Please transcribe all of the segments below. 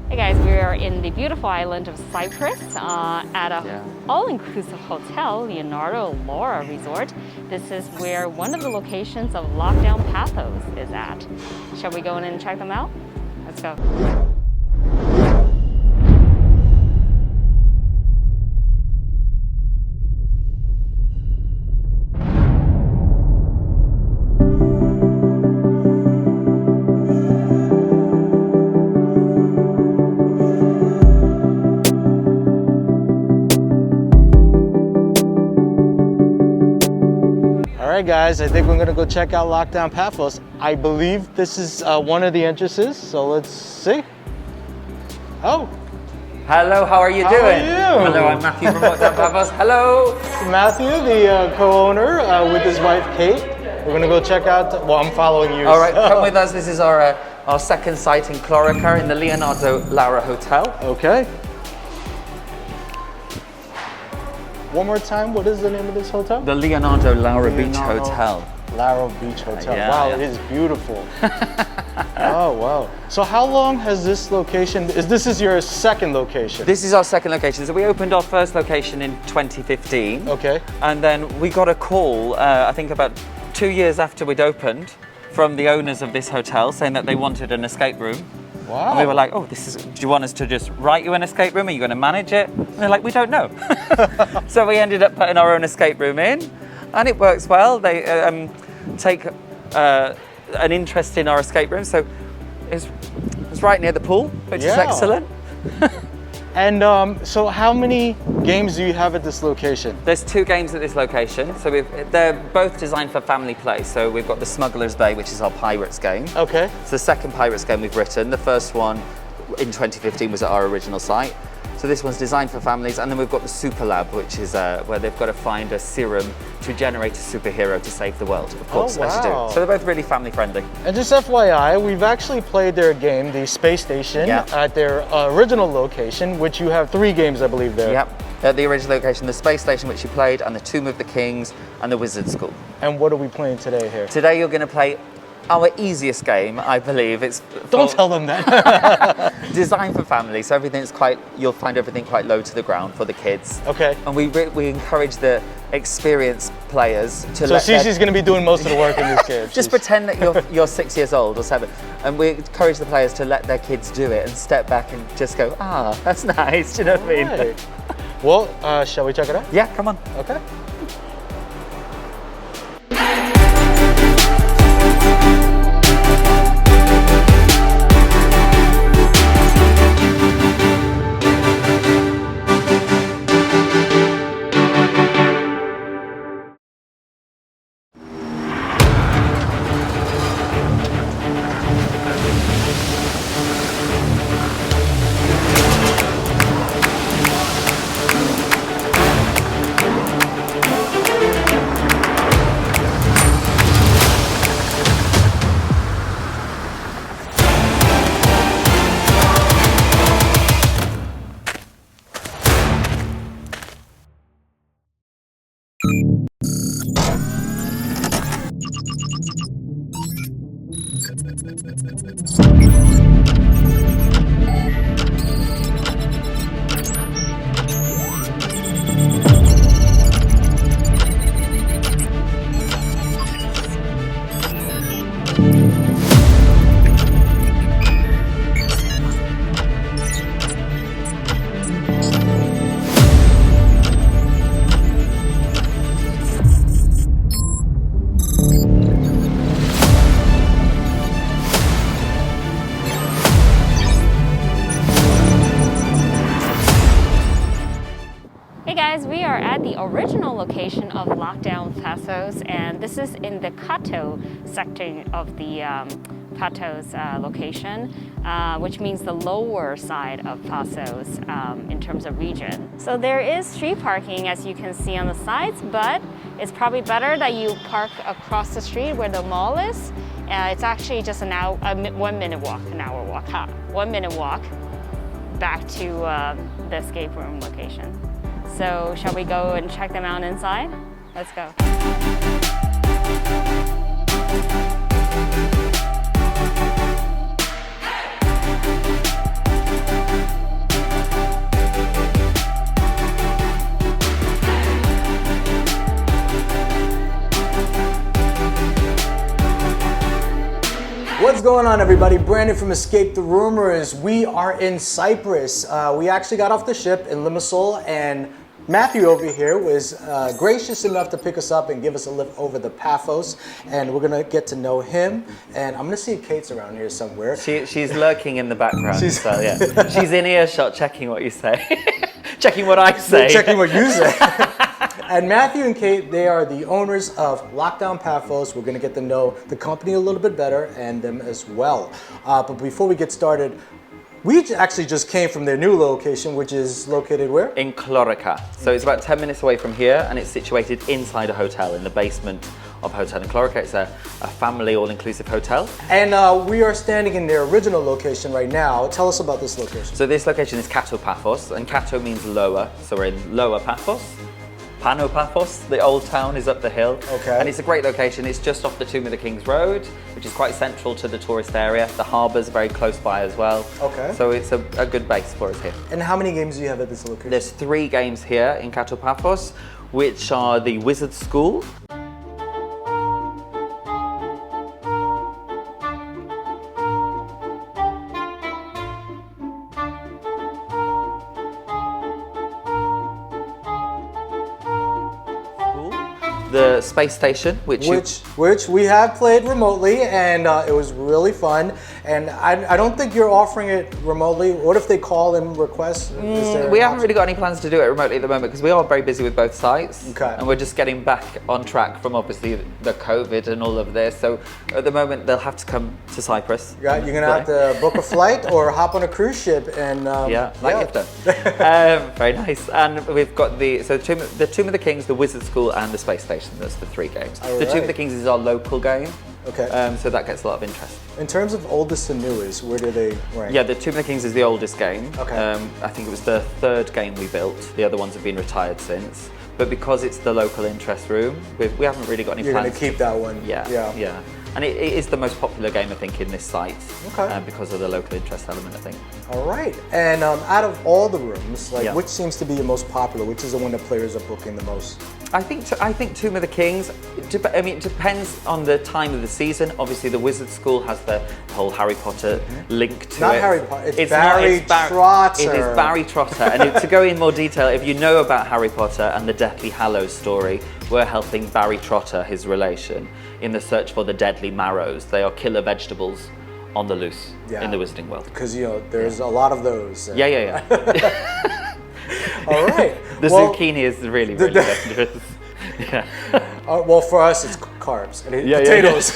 Hey guys, we are in the beautiful island of Cyprus at a all-inclusive hotel, Leonardo Laura Resort. This is where one of the locations of Lockdown Paphos is at. Shall we go in and check them out? Let's go. All right, guys, I think we're gonna go check out Lockdown Paphos. I believe this is one of the entrances, so let's see. Oh. Hello, how are you doing? How are you? Hello, I'm Matthew from Lockdown Paphos. Hello. Matthew, the co-owner with his wife, Kate. We're gonna go check out, well, I'm following you. All right, come with us. This is our second site in Chloraka in the Leonardo Laura Hotel. Okay. One more time, what is the name of this hotel? The Leonardo Laura Beach Hotel. Laura Beach Hotel. Yeah, wow, yeah. it is beautiful. Oh, wow. So how long has this location, this is your second location? This is our second location. So we opened our first location in 2015. Okay. And then we got a call, I think about 2 years after we'd opened, from the owners of this hotel saying that they wanted an escape room. Wow. And we were like, oh, do you want us to just write you an escape room? Are you going to manage it? And they're like, we don't know. So we ended up putting our own escape room in, and it works well. They take an interest in our escape room, so it's right near the pool, which is excellent. And so how many games do you have at this location? There's 2 games at this location. So they're both designed for family play. So we've got the SMUGGLER'S Bay, which is our Pirates game. Okay. It's the second Pirates game we've written. The first one in 2015 was at our original site. So this one's designed for families. And then we've got the Super Lab, which is where they've got to find a serum to generate a superhero to save the world, of course, as you do. So they're both really family friendly. And just FYI, we've actually played their game, the Space Station, at their original location, which you have 3 games, I believe, there. Yep. At the original location, the Space Station, which you played, and the Tomb of the Kings, and the Wizard School. And what are we playing today here? Today you're going to play our easiest game, I believe. It's Don't tell them that. designed for families, so you'll find everything quite low to the ground for the kids. Okay. And we encourage the experienced players to So Cece's going to be doing most of the work in this game. Just pretend that you're 6 years old or 7, and we encourage the players to let their kids do it and step back and just go, that's nice, do you know what I mean? Right. Well, shall we check it out? Yeah, come on. Okay. Hey guys, we are at the original location of Lockdown Paphos, and this is in the Kato sector of the Paphos location, which means the lower side of Paphos in terms of region. So there is street parking, as you can see on the sides, but it's probably better that you park across the street where the mall is. It's actually just an hour, 1 minute walk, 1 minute walk back to the escape room location. So shall we go and check them out inside? Let's go. What's going on, everybody? Brandon from Escape the Rumors. We are in Cyprus. We actually got off the ship in Limassol, and Matthew over here was gracious enough to pick us up and give us a lift over the Paphos, and we're gonna get to know him. And I'm gonna see if Kate's around here somewhere. She's lurking in the background. So yeah, she's in earshot, checking what you say, checking what I say, checking what you say. And Matthew and Kate, they are the owners of Lockdown Paphos. We're gonna get to know the company a little bit better and them as well. But before we get started, we actually just came from their new location, which is located where? In Chloraka. So it's about 10 minutes away from here, and it's situated inside a hotel in the basement of a hotel in Chloraka. It's a family all-inclusive hotel. And we are standing in their original location right now. Tell us about this location. So this location is Kato Paphos, and Kato means lower. So we're in Lower Paphos. Kato Paphos, the old town, is up the hill. Okay. And it's a great location. It's just off the Tomb of the Kings Road, which is quite central to the tourist area. The harbour's very close by as well. Okay. So it's a good base for us here. And how many games do you have at this location? There's 3 games here in Kato Paphos, which are the Wizard School. The space station, which we have played remotely, and it was really fun. And I don't think you're offering it remotely. What if they call and request? We haven't really got any plans to do it remotely at the moment because we are very busy with both sites. Okay. And we're just getting back on track from obviously the COVID and all of this. So at the moment they'll have to come to Cyprus. You're gonna have to book a flight or hop on a cruise ship and you've done. Very nice. And we've got the Tomb of the Kings, the Wizard School, and the space station. That's the 3 games. All the right. Tomb of the Kings is our local game. Okay. So that gets a lot of interest. In terms of oldest to newest, where do they rank? Yeah, the Tomb of the Kings is the oldest game. Okay. I think it was the 3rd game we built. The other ones have been retired since. But because it's the local interest room, we haven't really got any You're plans. You're going to keep that one. Yeah. And it is the most popular game, I think, in this site. Okay. Because of the local interest element, I think. All right. And out of all the rooms, which seems to be the most popular? Which is the one that players are booking the most? I think Tomb of the Kings. It depends on the time of the season. Obviously, the Wizard School has the whole Harry Potter link to it. Not Harry Potter. It's Barry Trotter. It is Barry Trotter. And to go in more detail, if you know about Harry Potter and the Deathly Hallows story, we're helping Barry Trotter, his relation, in the search for the deadly marrows. They are killer vegetables on the loose in the Wizarding world. Because there's a lot of those. Yeah. All right. The zucchini is really dangerous. Yeah. Well, for us, it's carbs and potatoes.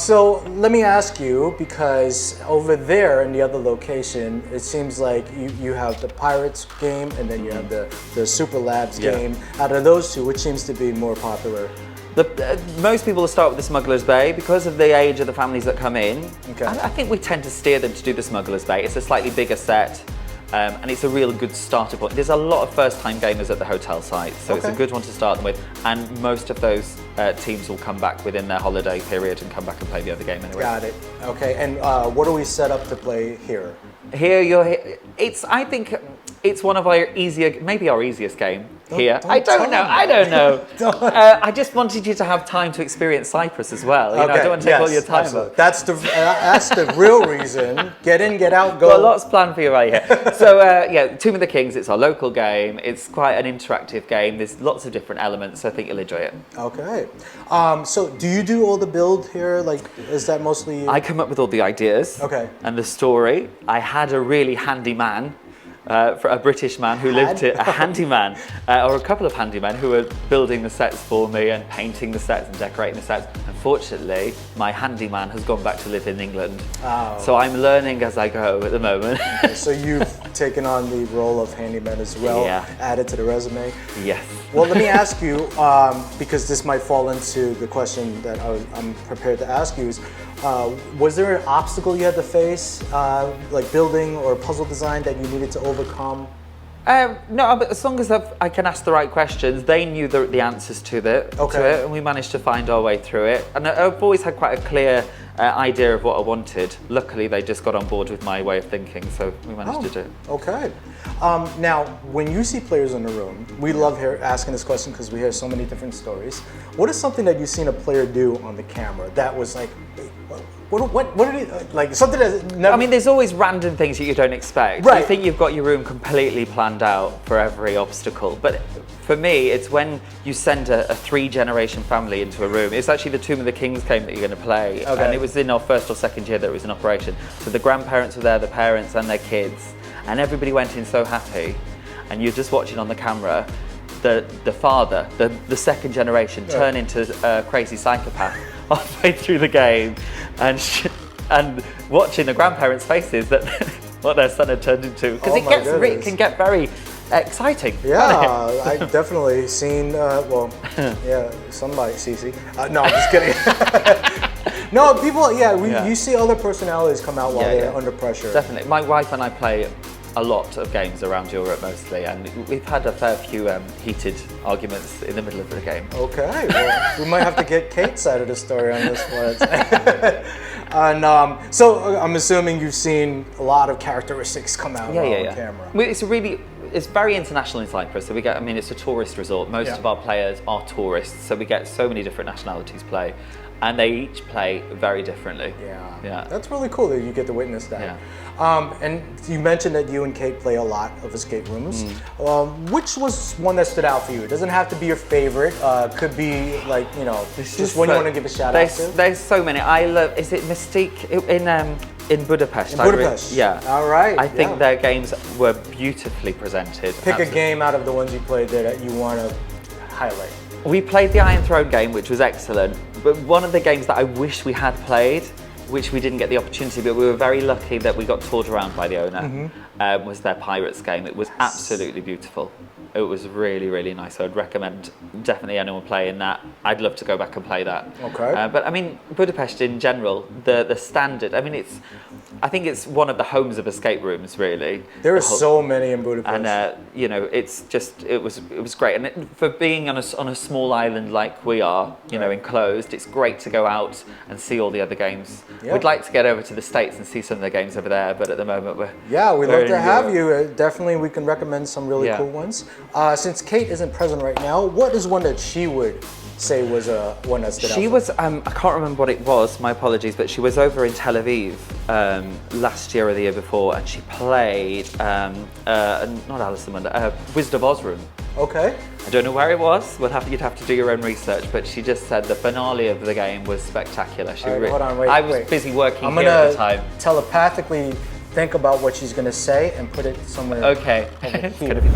So let me ask you, because over there in the other location, it seems like you have the Pirates game and then you have the Super Labs game. Out of those 2, which seems to be more popular? Most people will start with the Smuggler's Bay because of the age of the families that come in. Okay. And I think we tend to steer them to do the Smuggler's Bay. It's a slightly bigger set. And it's a real good starter point. There's a lot of first-time gamers at the hotel site, so it's a good one to start them with. And most of those teams will come back within their holiday period and come back and play the other game anyway. Got it. Okay, and what are we set up to play here? I think it's one of our maybe our easiest game here. I don't know. I just wanted you to have time to experience Cyprus as well. I don't want to take all your time. Absolutely. That's the real reason. Get in, get out, go. Got lots planned for you right here. So Tomb of the Kings, it's our local game. It's quite an interactive game. There's lots of different elements, so I think you'll enjoy it. Okay. So do you do all the build here? Is that mostly you? I come up with all the ideas and the story. I had a really handy man, for a British man who lived here, a handyman, or a couple of handymen who were building the sets for me and painting the sets and decorating the sets. Unfortunately, my handyman has gone back to live in England. Oh. So I'm learning as I go at the moment. So you've taken on the role of handyman as well, added to the resume? Yes. Well, let me ask you, because this might fall into the question that I'm prepared to ask you, is was there an obstacle you had to face, like building or puzzle design, that you needed to overcome? No, but as long as I can ask the right questions, they knew the answers to it, and we managed to find our way through it. And I've always had quite a clear idea of what I wanted. Luckily, they just got on board with my way of thinking, so we managed to do it. Okay. Now, when you see players in the room, we love asking this question because we hear so many different stories. What is something that you've seen a player do on the camera that was like, what did he, like something that never... I mean, there's always random things that you don't expect. Right. You think you've got your room completely planned out for every obstacle, but for me, it's when you send a 3-generation family into a room. It's actually the Tomb of the Kings game that you're going to play, and it was in our first or second year that it was in operation. So the grandparents were there, the parents and their kids, and everybody went in so happy, and you're just watching on the camera the father, the second generation, turn into a crazy psychopath halfway through the game, and watching the grandparents' faces that what their son had turned into, because it can get very exciting. Yeah, I've definitely seen, well, yeah, somebody, Cece. No, I'm just kidding. No, people, you see other personalities come out while they're under pressure. Definitely. My wife and I play a lot of games around Europe mostly, and we've had a fair few heated arguments in the middle of the game. Okay, well, we might have to get Kate's side of the story on this one. And so I'm assuming you've seen a lot of characteristics come out on camera. It's very international in Cyprus. So it's a tourist resort. Most of our players are tourists, so we get so many different nationalities play, and they each play very differently. Yeah. That's really cool that you get to witness that. Yeah. And you mentioned that you and Kate play a lot of escape rooms. Which was one that stood out for you? It doesn't have to be your favorite. Could be like, just one you want to give a shout out to. There's so many. I love, is it Mystique in Budapest? In Budapest? Yeah. All right. I think their games were beautifully presented. Pick a game out of the ones you played that you want to highlight. We played the Iron Throne game, which was excellent. But one of the games that I wish we had played, which we didn't get the opportunity, but we were very lucky that we got toured around by the owner, was their Pirates game. It was absolutely beautiful. It was really, really nice. So I'd recommend definitely anyone playing that. I'd love to go back and play that. Okay. But I mean, Budapest in general, the standard, I think it's one of the homes of escape rooms, really. There are so many in Budapest. And it's just, it was great. And for being on a small island like we are, enclosed, it's great to go out and see all the other games. Yep. We'd like to get over to the States and see some of the games over there, but at the moment we'd love to have you. Definitely, we can recommend some really cool ones. Since Kate isn't present right now, what is one that she would say was one that stood out? She was, I can't remember what it was, my apologies, but she was over in Tel Aviv last year or the year before, and she played, not Alice in Wonderland, Wizard of Oz room. Okay. I don't know where it was. You'd have to do your own research, but she just said the finale of the game was spectacular. Hold on, wait. I was busy working here at the time. Telepathically think about what she's going to say and put it somewhere. Okay. It's going to be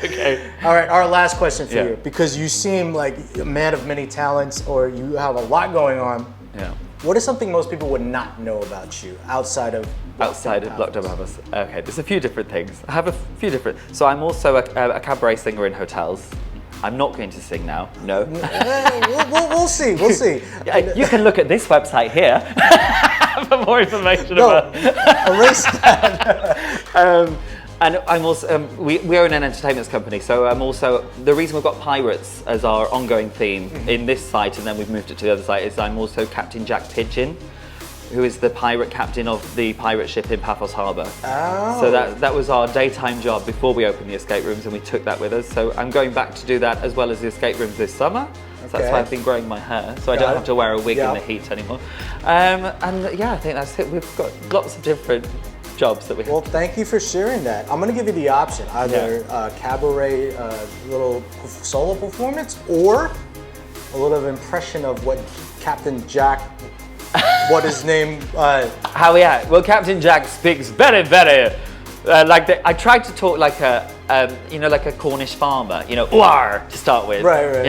okay. All right, our last question for you, because you seem like a man of many talents, or you have a lot going on. Yeah. What is something most people would not know about you outside of Lockdown Paphos? Okay, there's a few different things. I have a few different. So I'm also a cabaret singer in hotels. I'm not going to sing now. No. We'll see. We'll see. You can look at this website here for more information about. Erase that. And I'm also, we own an entertainment company, so I'm also, the reason we've got pirates as our ongoing theme in this site, and then we've moved it to the other site, is I'm also Captain Jack Pigeon, who is the pirate captain of the pirate ship in Paphos Harbour. Oh. So that was our daytime job before we opened the escape rooms, and we took that with us. So I'm going back to do that as well as the escape rooms this summer. So that's why I've been growing my hair, so I don't have to wear a wig in the heat anymore. And yeah, I think that's it. We've got lots of different jobs that we have. Well, thank you for sharing that. I'm going to give you the option, either cabaret, little solo performance, or a little impression of what Captain Jack, what his name... Well, Captain Jack speaks very, very... I tried to talk like a Cornish farmer, "War" to start with. Right.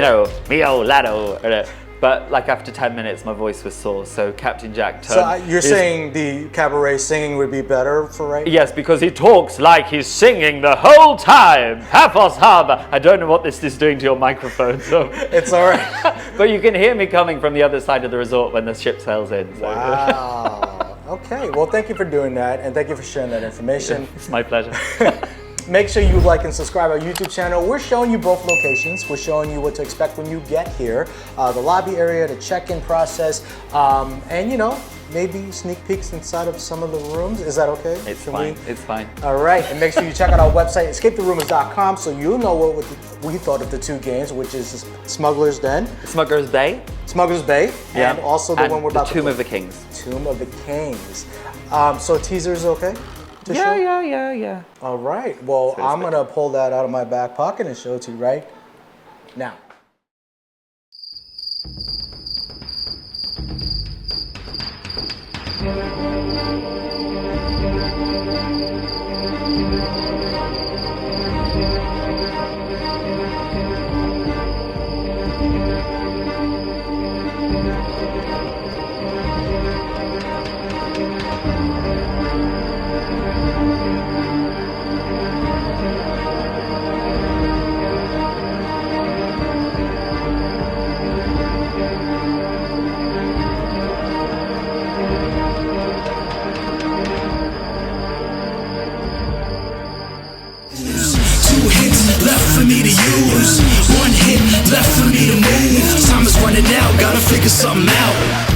"Mio laddo." But like after 10 minutes, my voice was sore, so Captain Jack turned... So you're saying the cabaret singing would be better for right now? Yes, because he talks like he's singing the whole time. Paphos Harbour. I don't know what this is doing to your microphone, so... It's all right. But you can hear me coming from the other side of the resort when the ship sails in. So. Wow. Okay, well, thank you for doing that, and thank you for sharing that information. It's my pleasure. make sure you like and subscribe our YouTube channel. We're showing you both locations. We're showing you what to expect when you get here, the lobby area, the check-in process, and you know, maybe sneak peeks inside of some of the rooms. Is that okay? It's fine. It's fine. All right, and make sure you check out our website, escapetheroomers.com, so you'll know what we thought of the two games, which is Smuggler's Den, Smuggler's Bay. Smuggler's Bay, and also the one we're about to play. Tomb of the Kings. Tomb of the Kings. So teasers okay? Yeah. All right. Well, I'm gonna pull that out of my back pocket and show it to you right now. Left for me to use, one hit left for me to move. Time is running out, gotta figure something out.